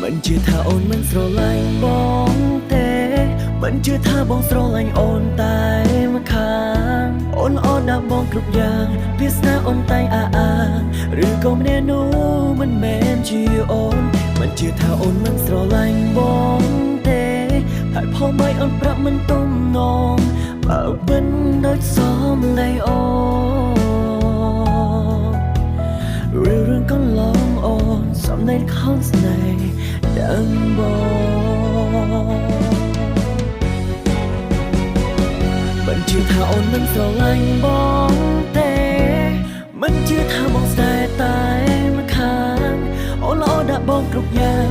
មិនជឿថាអូនមិនស្រឡាញ់បងទេមិនជឿថាបងស្រឡាញ់អូនតែម្ខាងអូនល្អដាក់បងគ្រប់យ៉ាងវាសនាអូនតែងអាឬក៏ម្នាក់នោះមិនមែនជាអូនមិនជឿថាអូនមិនស្រឡាញ់បងទេហើយផលមិនអូនប្រាប់មិនទំនងបើមិនដូចសមលេអូរឿងកន្លងអូនសំណេរខំស្នេហ៍ដឹងបងមិនជឿថាអូនមិនស្រឡាញ់បងទេមិនជឿថាបងស្នេហ៍តែម្ខាងអូនល្អដាក់បងគ្រប់យ៉ាង